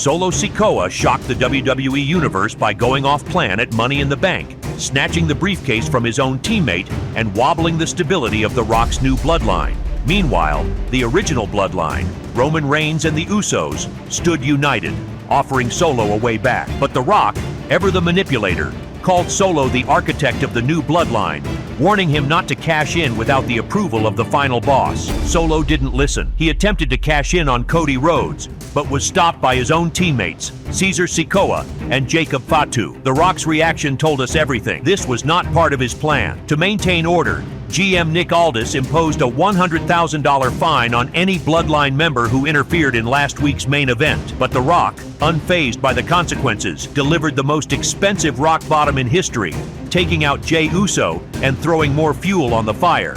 Solo Sikoa shocked the WWE Universe by going off plan at Money in the Bank, snatching the briefcase from his own teammate and wobbling the stability of The Rock's new Bloodline. Meanwhile, the original Bloodline, Roman Reigns and the Usos, stood united, offering Solo a way back. But The Rock, ever the manipulator, called Solo the architect of the new Bloodline, warning him not to cash in without the approval of the final boss. Solo didn't listen. He attempted to cash in on Cody Rhodes, but was stopped by his own teammates, Caesar Sikoa and Jacob Fatu. The Rock's reaction told us everything. This was not part of his plan. To maintain order, GM Nick Aldis imposed a $100,000 fine on any Bloodline member who interfered in last week's main event. But The Rock, unfazed by the consequences, delivered the most expensive rock bottom in history, taking out Jey Uso and throwing more fuel on the fire.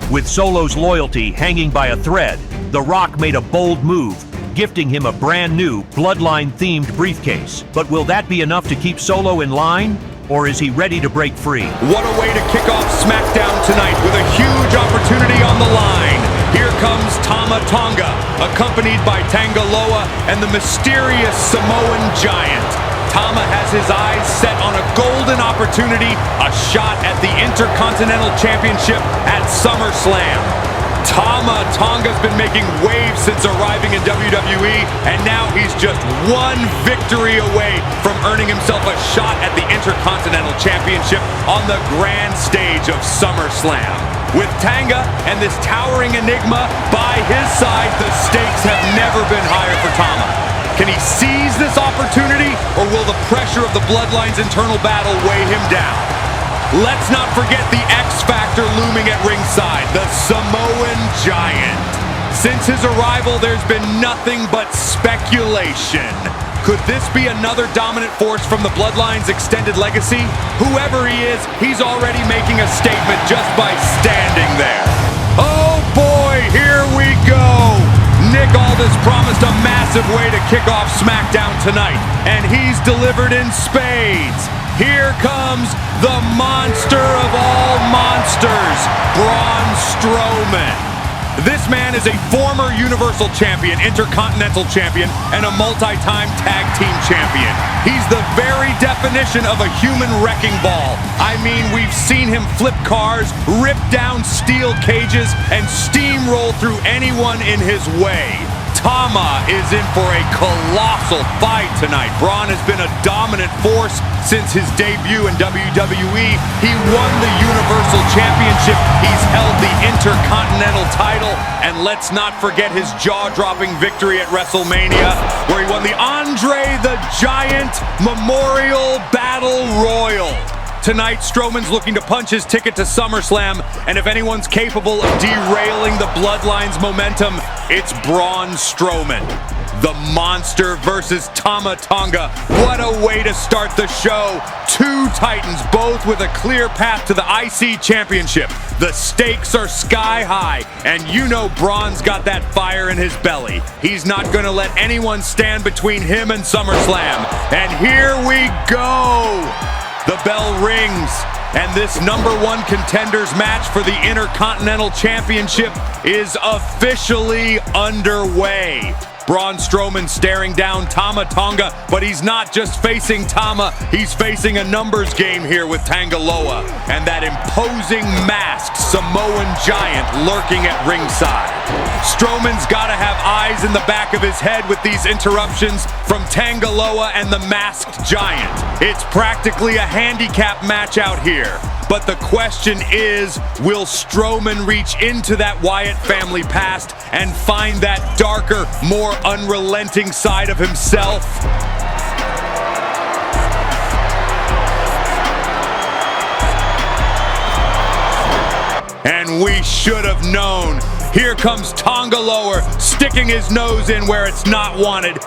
With Solo's loyalty hanging by a thread, The Rock made a bold move, gifting him a brand new Bloodline-themed briefcase. But will that be enough to keep Solo in line? Or is he ready to break free? What a way to kick off Smackdown tonight with a huge opportunity on the line. Here comes Tama Tonga, accompanied by Tanga Loa and the mysterious Samoan giant. Tama has his eyes set on a golden opportunity, a shot at the Intercontinental Championship at SummerSlam. Tama Tonga's been making waves since arriving in WWE, and now he's just one victory away from earning himself a shot at the Intercontinental Championship on the grand stage of SummerSlam. With Tanga and this towering enigma by his side, the stakes have never been higher for Tama. Can he seize this opportunity, or will the pressure of the Bloodline's internal battle weigh him down? Let's not forget the X Factor looming at ringside, the Samoan Giant. Since his arrival, there's been nothing but speculation. Could this be another dominant force from the Bloodline's extended legacy? Whoever he is, he's already making a statement just by standing there. Oh boy, here we go! Nick Aldis promised a massive way to kick off Smackdown tonight, and he's delivered in spades. Here comes the monster of all monsters, Braun Strowman. This man is a former Universal Champion, Intercontinental Champion, and a multi-time tag team champion. He's the very definition of a human wrecking ball. I mean, we've seen him flip cars, rip down steel cages, and steamroll through anyone in his way. Tama is in for a colossal fight tonight. Braun has been a dominant force since his debut in WWE. He won the Universal Championship. He's held the Intercontinental title. And let's not forget his jaw-dropping victory at WrestleMania, where he won the Andre the Giant Memorial Battle Royal. Tonight, Strowman's looking to punch his ticket to SummerSlam, and if anyone's capable of derailing the Bloodline's momentum, it's Braun Strowman. The Monster versus Tama Tonga. What a way to start the show. Two Titans, both with a clear path to the IC Championship. The stakes are sky high, and you know Braun's got that fire in his belly. He's not going to let anyone stand between him and SummerSlam. And here we go. The bell rings, and this #1 contenders match for the Intercontinental Championship is officially underway. Braun Strowman staring down Tama Tonga, but he's not just facing Tama, he's facing a numbers game here with Tanga Loa, and that imposing masked Samoan giant lurking at ringside. Strowman's gotta have eyes in the back of his head with these interruptions from Tanga Loa and the masked giant. It's practically a handicap match out here. But the question is, will Strowman reach into that Wyatt family past and find that darker, more unrelenting side of himself? And we should have known. Here comes Tanga Loa, sticking his nose in where it's not wanted.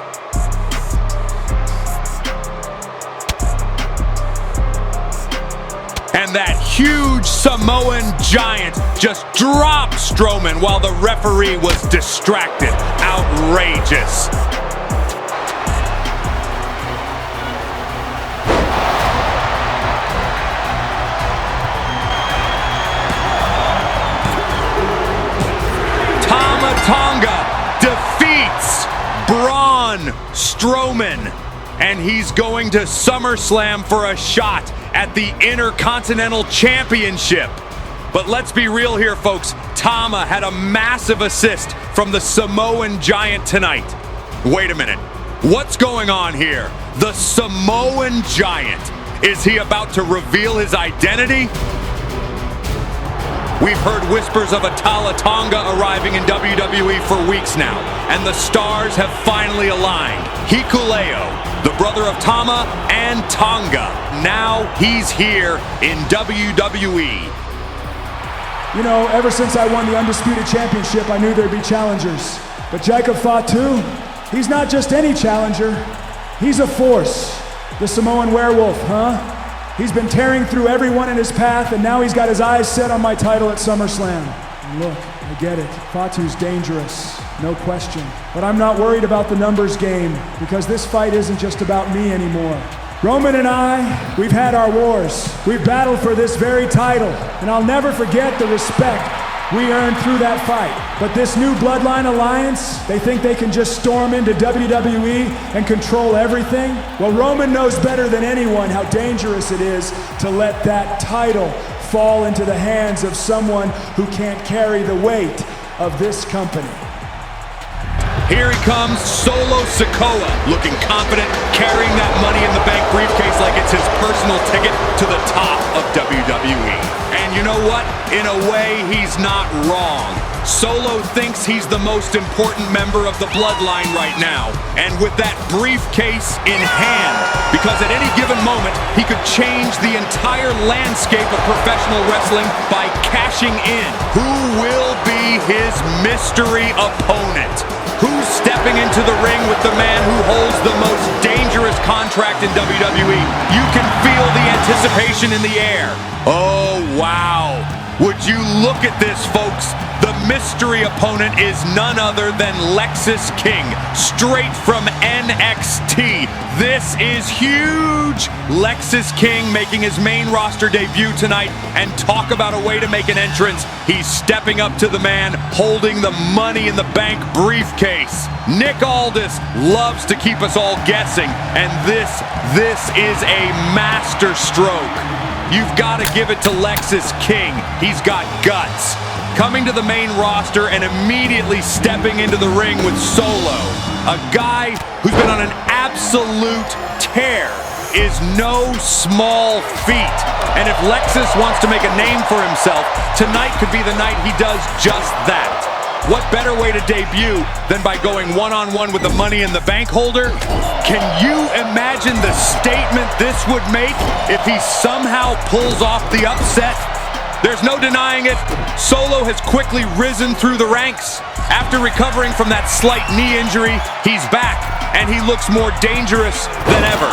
And that huge Samoan giant just dropped Strowman while the referee was distracted. Outrageous. Tama Tonga defeats Braun Strowman. Strowman. And he's going to SummerSlam for a shot at the Intercontinental Championship. But let's be real here, folks. Tama had a massive assist from the Samoan Giant tonight. Wait a minute. What's going on here? The Samoan Giant. Is he about to reveal his identity? We've heard whispers of a Tonga arriving in WWE for weeks now, and the stars have finally aligned. Hikuleo, the brother of Tama and Tonga. Now he's here in WWE. You know, ever since I won the Undisputed Championship, I knew there'd be challengers. But Jacob Fatu, he's not just any challenger. He's a force. The Samoan werewolf, huh? He's been tearing through everyone in his path, and now he's got his eyes set on my title at SummerSlam. And look, I get it. Fatu's dangerous, no question. But I'm not worried about the numbers game, because this fight isn't just about me anymore. Roman and I, we've had our wars. We've battled for this very title, and I'll never forget the respect we earned through that fight. But this new Bloodline alliance, they think they can just storm into WWE and control everything? Well, Roman knows better than anyone how dangerous it is to let that title fall into the hands of someone who can't carry the weight of this company. Here he comes, Solo Sikoa, looking confident, carrying that Money in the Bank briefcase like it's his personal ticket to the top of WWE. And you know what? In a way, he's not wrong. Solo thinks he's the most important member of the Bloodline right now. And with that briefcase in hand, because at any given moment, he could change the entire landscape of professional wrestling by cashing in. Who will be his mystery opponent? Who's stepping into the ring with the man who holds the most dangerous contract in WWE? You can feel the anticipation in the air. Oh, wow. Would you look at this, folks? The mystery opponent is none other than Lexis King, straight from NXT. This is huge! Lexis King making his main roster debut tonight, and talk about a way to make an entrance. He's stepping up to the man holding the Money in the Bank briefcase. Nick Aldis loves to keep us all guessing, and this is a master stroke. You've got to give it to Lexis King. He's got guts. Coming to the main roster and immediately stepping into the ring with Solo. A guy who's been on an absolute tear is no small feat. And if Lexis wants to make a name for himself, tonight could be the night he does just that. What better way to debut than by going one-on-one with the Money in the Bank holder? Can you imagine the statement this would make if he somehow pulls off the upset? There's no denying it. Solo has quickly risen through the ranks. After recovering from that slight knee injury, he's back, and he looks more dangerous than ever.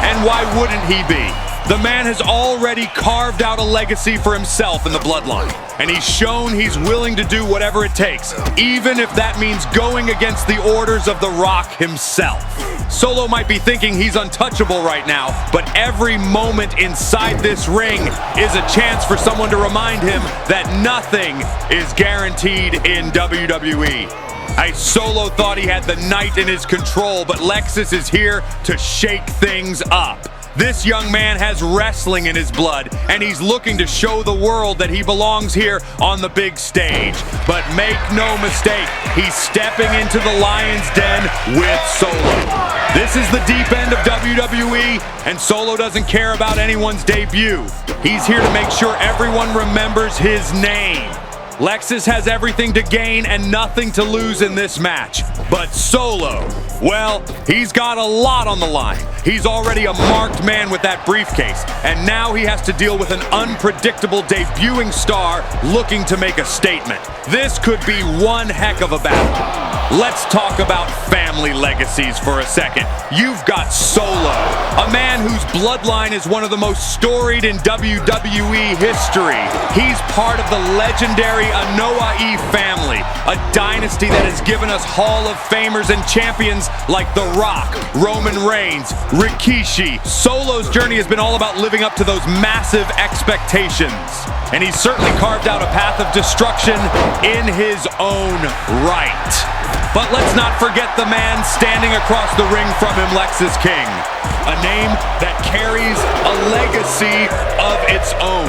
And why wouldn't he be? The man has already carved out a legacy for himself in the Bloodline, and he's shown he's willing to do whatever it takes, even if that means going against the orders of The Rock himself. Solo might be thinking he's untouchable right now, but every moment inside this ring is a chance for someone to remind him that nothing is guaranteed in WWE. Solo thought he had the night in his control, but Lexis is here to shake things up. This young man has wrestling in his blood, and he's looking to show the world that he belongs here on the big stage. But make no mistake, he's stepping into the lion's den with Solo. This is the deep end of WWE, and Solo doesn't care about anyone's debut. He's here to make sure everyone remembers his name. Lexis has everything to gain and nothing to lose in this match. But Solo, well, he's got a lot on the line. He's already a marked man with that briefcase, and now he has to deal with an unpredictable debuting star looking to make a statement. This could be one heck of a battle. Let's talk about family legacies for a second. You've got Solo, a man whose bloodline is one of the most storied in WWE history. He's part of the legendary Anoa'i family, a dynasty that has given us Hall of Famers and champions like The Rock, Roman Reigns, Rikishi. Solo's journey has been all about living up to those massive expectations, and he's certainly carved out a path of destruction in his own right. But let's not forget the man standing across the ring from him, Lexis King. A name that carries a legacy of its own.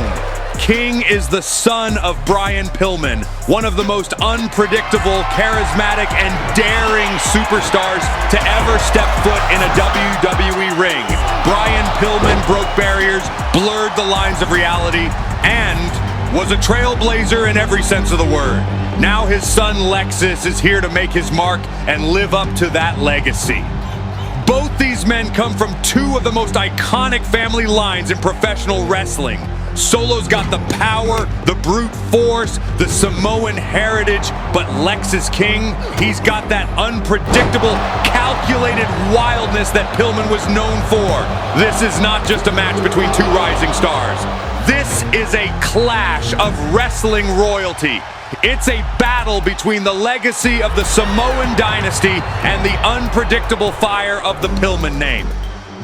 King is the son of Brian Pillman, one of the most unpredictable, charismatic, and daring superstars to ever step foot in a WWE ring. Brian Pillman broke barriers, blurred the lines of reality, and was a trailblazer in every sense of the word. Now his son Lexis is here to make his mark and live up to that legacy. Both these men come from two of the most iconic family lines in professional wrestling. Solo's got the power, the brute force, the Samoan heritage, but Lexis King, he's got that unpredictable, calculated wildness that Pillman was known for. This is not just a match between two rising stars. This is a clash of wrestling royalty. It's a battle between the legacy of the Samoan dynasty and the unpredictable fire of the Pillman name.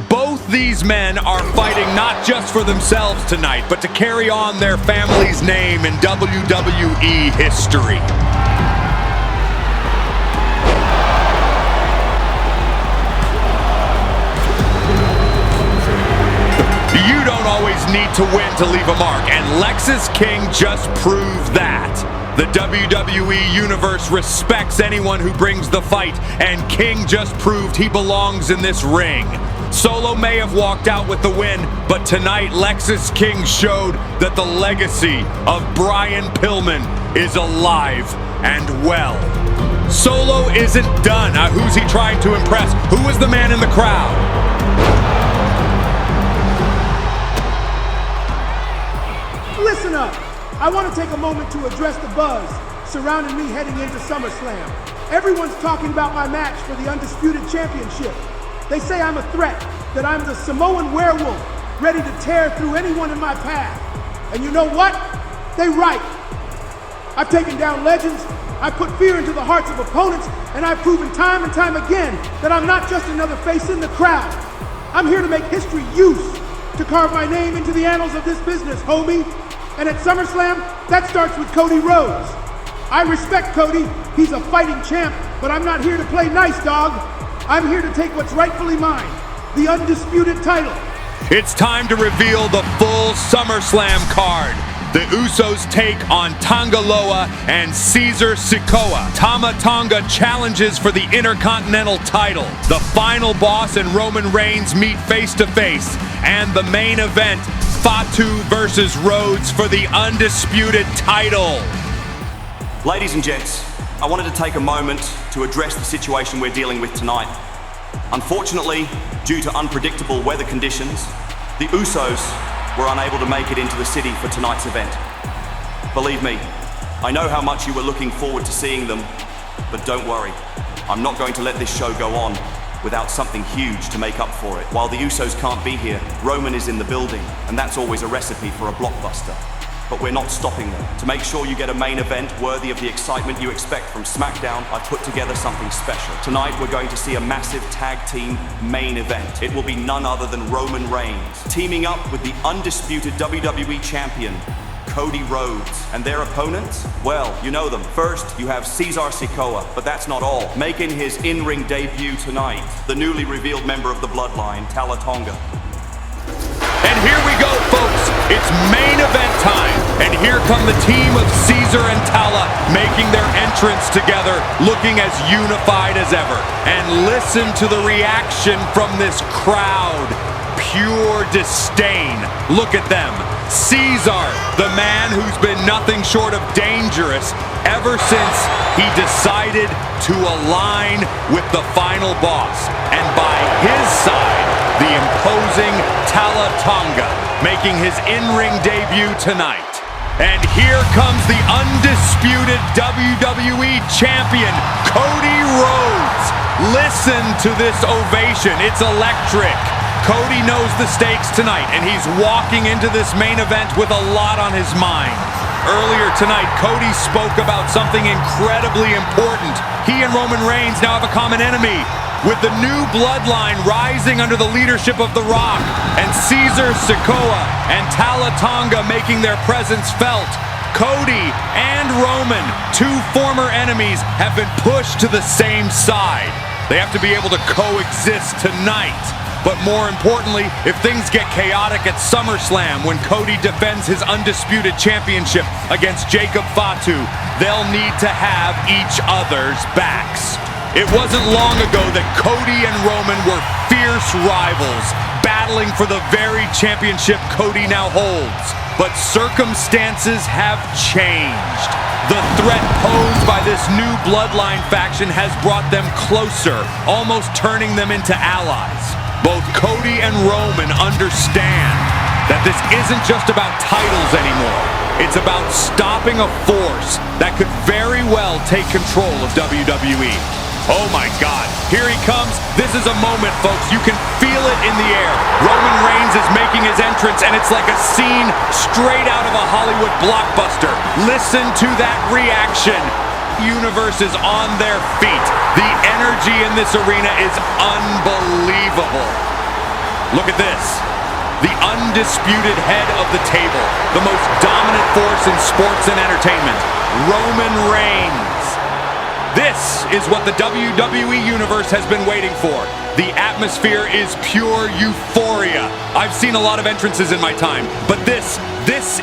Both these men are fighting not just for themselves tonight, but to carry on their family's name in WWE history. You don't always need to win to leave a mark, and Lexis King just proved that. The WWE Universe respects anyone who brings the fight, and King just proved he belongs in this ring. Solo may have walked out with the win, but tonight Lexis King showed that the legacy of Brian Pillman is alive and well. Solo isn't done. Who's he trying to impress? Who is the man in the crowd? Listen up. I want to take a moment to address the buzz surrounding me heading into SummerSlam. Everyone's talking about my match for the Undisputed Championship. They say I'm a threat, that I'm the Samoan werewolf, ready to tear through anyone in my path. And you know what? They're right. I've taken down legends, I've put fear into the hearts of opponents, and I've proven time and time again that I'm not just another face in the crowd. I'm here to make history use, to carve my name into the annals of this business, homie. And at SummerSlam, that starts with Cody Rhodes. I respect Cody, he's a fighting champ, but I'm not here to play nice, dog. I'm here to take what's rightfully mine, the undisputed title. It's time to reveal the full SummerSlam card. The Usos take on Tanga Loa and Caesar Sikoa. Tama Tonga challenges for the Intercontinental title. The final boss and Roman Reigns meet face to face. And the main event, Fatu versus Rhodes for the undisputed title. Ladies and gents, I wanted to take a moment to address the situation we're dealing with tonight. Unfortunately, due to unpredictable weather conditions, the Usos were unable to make it into the city for tonight's event. Believe me, I know how much you were looking forward to seeing them, but don't worry, I'm not going to let this show go on without something huge to make up for it. While the Usos can't be here, Roman is in the building, and that's always a recipe for a blockbuster. But we're not stopping them. To make sure you get a main event worthy of the excitement you expect from Smackdown, I've put together something special. Tonight, we're going to see a massive tag team main event. It will be none other than Roman Reigns, teaming up with the undisputed WWE champion, Cody Rhodes. And their opponents? Well, you know them. First, you have Caesar Sikoa, but that's not all. Making his in-ring debut tonight, the newly revealed member of the Bloodline, Tonga. And here we go, folks. It's main event time. And here come the team of Caesar and Tala making their entrance together, looking as unified as ever. And listen to the reaction from this crowd. Pure disdain. Look at them. Caesar, the man who's been nothing short of dangerous ever since he decided to align with the final boss. And by his side, the imposing Tonga, making his in-ring debut tonight. And here comes the undisputed WWE champion, Cody Rhodes. Listen to this ovation. It's electric. Cody knows the stakes tonight, and he's walking into this main event with a lot on his mind. Earlier tonight, Cody spoke about something incredibly important. He and Roman Reigns now have a common enemy, with the new Bloodline rising under the leadership of The Rock, and Caesar Sikoa and Tonga making their presence felt. Cody and Roman, two former enemies, have been pushed to the same side. They have to be able to coexist tonight. But more importantly, if things get chaotic at SummerSlam when Cody defends his undisputed championship against Jacob Fatu, they'll need to have each other's backs. It wasn't long ago that Cody and Roman were fierce rivals, battling for the very championship Cody now holds. But circumstances have changed. The threat posed by this new Bloodline faction has brought them closer, almost turning them into allies. Both Cody and Roman understand that this isn't just about titles anymore. It's about stopping a force that could very well take control of WWE. Oh my God, here he comes. This is a moment, folks. You can feel it in the air. Roman Reigns is making his entrance, and it's like a scene straight out of a Hollywood blockbuster. Listen to that reaction. Universe is on their feet. The energy in this arena is unbelievable. Look at this. The undisputed head of the table, the most dominant force in sports and entertainment, Roman Reigns. This is what the WWE Universe has been waiting for. The atmosphere is pure euphoria. I've seen a lot of entrances in my time, but this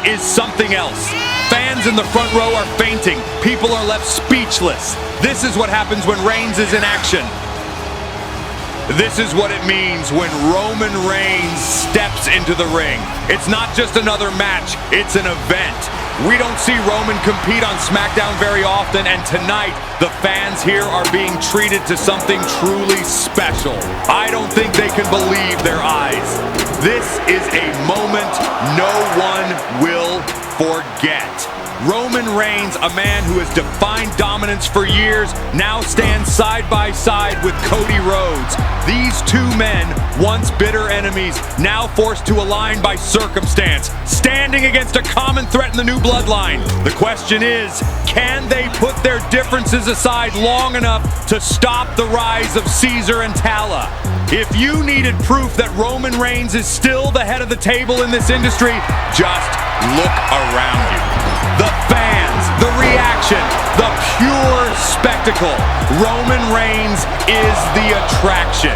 is something else. Fans in the front row are fainting. People are left speechless. This is what happens when Reigns is in action. This is what it means when Roman Reigns steps into the ring. It's not just another match, it's an event. We don't see Roman compete on Smackdown very often, and tonight, the fans here are being treated to something truly special. I don't think they can believe their eyes. This is a moment no one will forget. Roman Reigns, a man who has defined dominance for years, now stands side by side with Cody Rhodes. These two men, once bitter enemies, now forced to align by circumstance, standing against a common threat in the new Bloodline. The question is, can they put their differences aside long enough to stop the rise of Caesar and Tala? If you needed proof that Roman Reigns is still the head of the table in this industry, just look around you. The fans, the reaction, the pure spectacle. Roman Reigns is the attraction.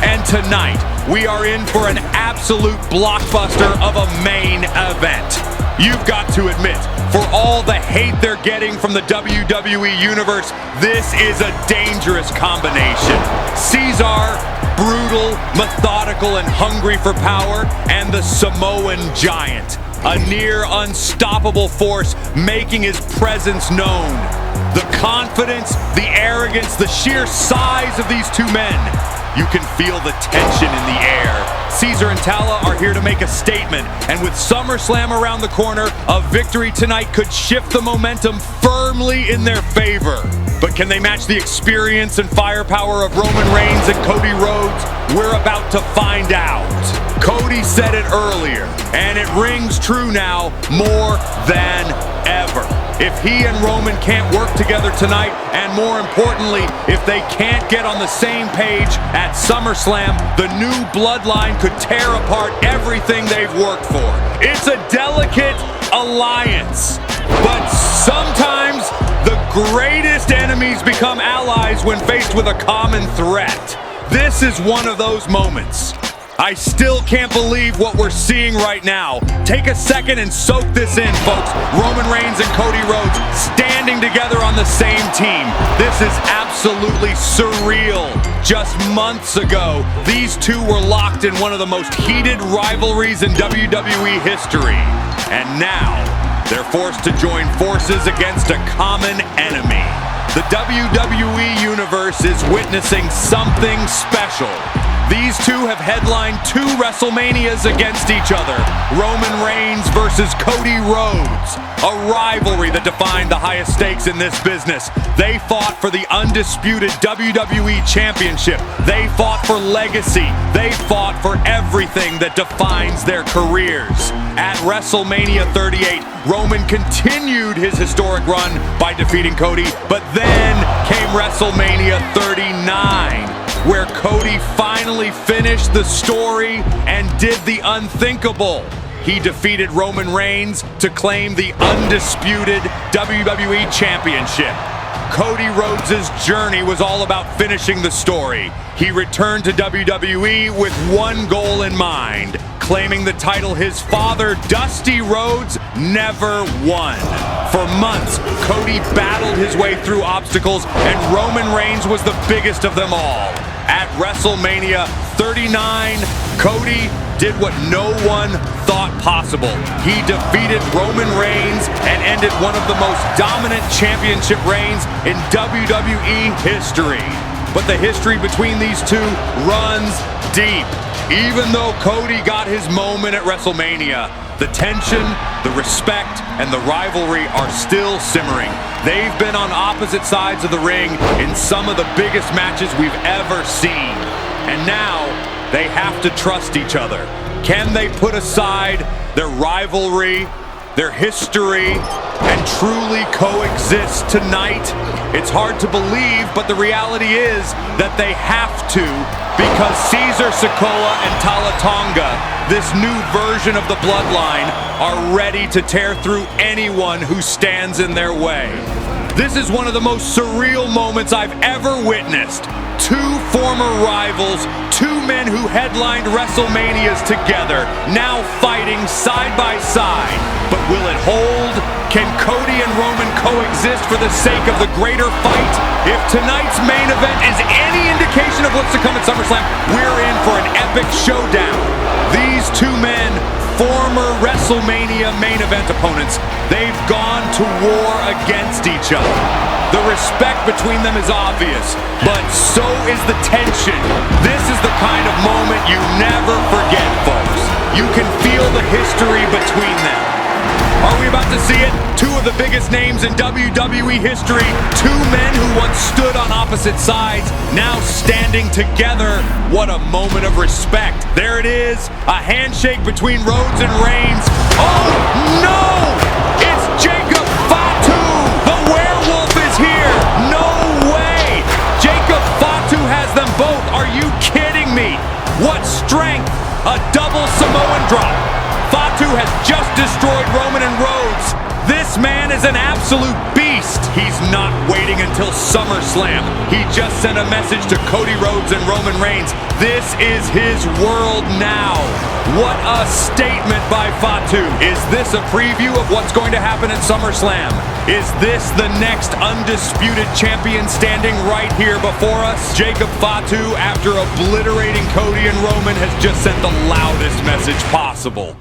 And tonight, we are in for an absolute blockbuster of a main event. You've got to admit, for all the hate they're getting from the WWE Universe, this is a dangerous combination. Caesar, brutal, methodical, and hungry for power, and the Samoan giant, a near unstoppable force making his presence known. The confidence, the arrogance, the sheer size of these two men. You can feel the tension in the air. Caesar and Tala are here to make a statement, and with SummerSlam around the corner, a victory tonight could shift the momentum firmly in their favor. But can they match the experience and firepower of Roman Reigns and Cody Rhodes? We're about to find out. Cody said it earlier, and it rings true now more than ever. If he and Roman can't work together tonight, and more importantly, if they can't get on the same page at SummerSlam, the new Bloodline could tear apart everything they've worked for. It's a delicate alliance, but sometimes the greatest enemies become allies when faced with a common threat. This is one of those moments. I still can't believe what we're seeing right now. Take a second and soak this in, folks. Roman Reigns and Cody Rhodes standing together on the same team. This is absolutely surreal. Just months ago, these two were locked in one of the most heated rivalries in WWE history. And now, they're forced to join forces against a common enemy. The WWE Universe is witnessing something special. These two have headlined 2 WrestleManias against each other. Roman Reigns versus Cody Rhodes. A rivalry that defined the highest stakes in this business. They fought for the undisputed WWE Championship. They fought for legacy. They fought for everything that defines their careers. At WrestleMania 38, Roman continued his historic run by defeating Cody, but then came WrestleMania 39. Where Cody finally finished the story and did the unthinkable. he defeated Roman Reigns to claim the undisputed WWE Championship. Cody Rhodes' journey was all about finishing the story. He returned to WWE with one goal in mind, claiming the title his father, Dusty Rhodes, never won. For months, Cody battled his way through obstacles, and Roman Reigns was the biggest of them all. At WrestleMania 39, Cody did what no one thought possible. He defeated Roman Reigns and ended one of the most dominant championship reigns in WWE history. But the history between these two runs deep. Even though Cody got his moment at WrestleMania, the tension, the respect, and the rivalry are still simmering. They've been on opposite sides of the ring in some of the biggest matches we've ever seen. And now, they have to trust each other. Can they put aside their rivalry, their history, and truly coexist tonight? It's hard to believe, but the reality is that they have to, because Caesar Sikoa and Tama Tonga, this new version of the Bloodline, are ready to tear through anyone who stands in their way. This is one of the most surreal moments I've ever witnessed. Two former rivals, two men who headlined WrestleManias together, now fighting side by side. But will it hold? Can Cody and Roman coexist for the sake of the greater fight? If tonight's main event is any indication of what's to come at SummerSlam, we're in for an epic showdown. These two men, former WrestleMania main event opponents, they've gone to war against each other. The respect between them is obvious, but so is the tension. This is the kind of moment you never forget, folks. You can feel the history between them. Are we about to see it? Two of the biggest names in WWE history, two men who once stood on opposite sides, now standing together. What a moment of respect. There it is, a handshake between Rhodes and Reigns. Oh no! It's Jacob Fatu! The werewolf is here! No way! Jacob Fatu has them both. Are you kidding me? What strength! A double Samoan drop. Fatu has just destroyed Roman and Rhodes. This man is an absolute beast. He's not waiting until SummerSlam. He just sent a message to Cody Rhodes and Roman Reigns. This is his world now. What a statement by Fatu. Is this a preview of what's going to happen at SummerSlam? Is this the next undisputed champion standing right here before us? Jacob Fatu, after obliterating Cody and Roman, has just sent the loudest message possible.